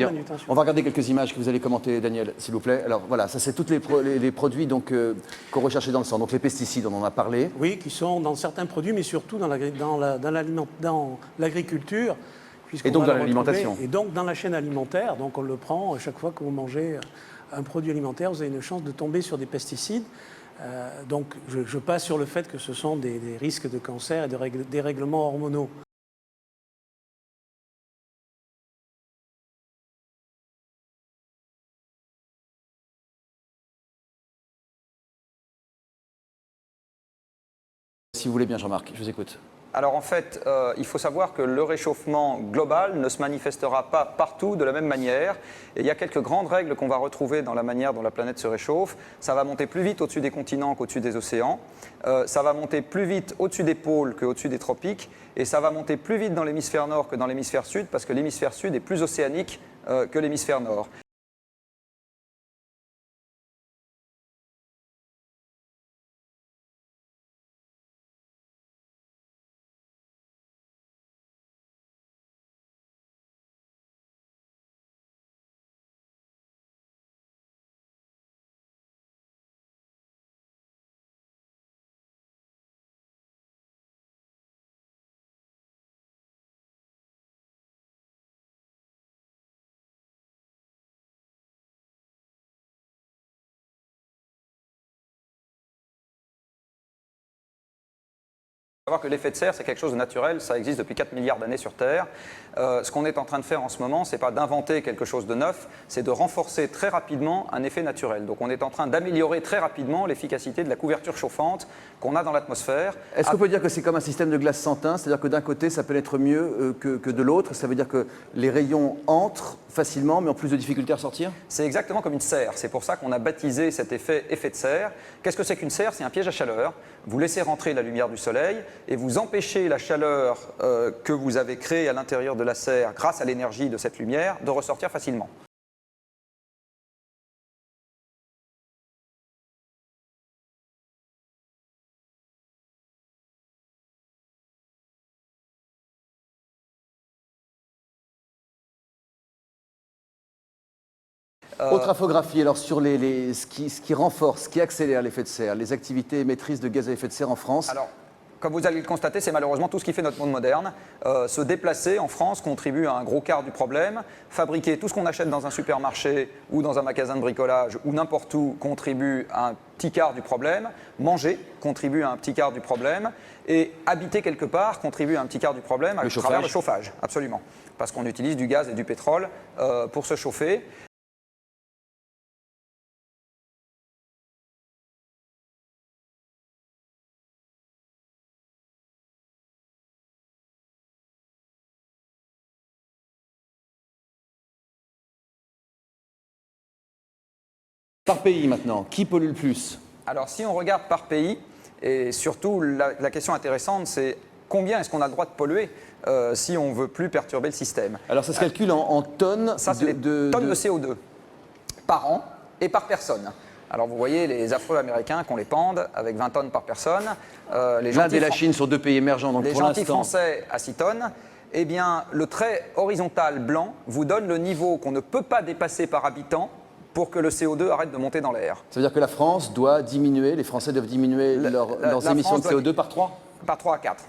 manutention. On va regarder quelques images que vous allez commenter, Daniel, s'il vous plaît. Alors voilà, ça c'est tous les produits qu'on recherchait dans le sang. Donc les pesticides, on en a parlé. Oui, qui sont dans certains produits, mais surtout dans l'agriculture. Et donc dans l'alimentation. Et donc dans la chaîne alimentaire. Donc on le prend à chaque fois que vous mangez un produit alimentaire, vous avez une chance de tomber sur des pesticides. Donc je passe sur le fait que ce sont des risques de cancer et de dérèglements hormonaux. Si vous voulez bien, Jean-Marc, je vous écoute. Alors en fait, il faut savoir que le réchauffement global ne se manifestera pas partout de la même manière. Et il y a quelques grandes règles qu'on va retrouver dans la manière dont la planète se réchauffe. Ça va monter plus vite au-dessus des continents qu'au-dessus des océans. Ça va monter plus vite au-dessus des pôles qu'au-dessus des tropiques. Et ça va monter plus vite dans l'hémisphère nord que dans l'hémisphère sud, parce que l'hémisphère sud est plus océanique que l'hémisphère nord. Il faut savoir que l'effet de serre, c'est quelque chose de naturel, ça existe depuis 4 milliards d'années sur Terre. Ce qu'on est en train de faire en ce moment, ce n'est pas d'inventer quelque chose de neuf, c'est de renforcer très rapidement un effet naturel. Donc on est en train d'améliorer très rapidement l'efficacité de la couverture chauffante qu'on a dans l'atmosphère. Est-ce qu'on peut dire que c'est comme un système de glace sans teint, c'est-à-dire que d'un côté, ça pénètre mieux que de l'autre? Ça veut dire que les rayons entrent facilement, mais ont plus de difficultés à ressortir? C'est exactement comme une serre. C'est pour ça qu'on a baptisé cet effet de serre. Qu'est-ce que c'est qu'une serre? C'est un piège à chaleur. Vous laissez rentrer la lumière du soleil et vous empêchez la chaleur que vous avez créée à l'intérieur de la serre grâce à l'énergie de cette lumière de ressortir facilement. Autre infographie, alors sur ce qui renforce, ce qui accélère l'effet de serre, les activités émettrices de gaz à effet de serre en France. Alors, comme vous allez le constater, c'est malheureusement tout ce qui fait notre monde moderne. Se déplacer en France contribue à un gros quart du problème. Fabriquer tout ce qu'on achète dans un supermarché ou dans un magasin de bricolage ou n'importe où contribue à un petit quart du problème. Manger contribue à un petit quart du problème. Et habiter quelque part contribue à un petit quart du problème à travers le chauffage. Absolument. Parce qu'on utilise du gaz et du pétrole pour se chauffer. Par pays maintenant, qui pollue le plus? Alors si on regarde par pays, et surtout la question intéressante, c'est combien est-ce qu'on a le droit de polluer si on ne veut plus perturber le système? Alors ça se calcule en tonnes tonnes de CO2 par an et par personne. Alors vous voyez les affreux américains qu'on les pende avec 20 tonnes par personne. L'Inde et la Chine sont deux pays émergents, donc les pour l'instant. gentils français à 6 tonnes. Eh bien, le trait horizontal blanc vous donne le niveau qu'on ne peut pas dépasser par habitant pour que le CO2 arrête de monter dans l'air. Ça veut dire que la France doit diminuer, les Français doivent diminuer leurs émissions de CO2 par 3? Par 3 à 4.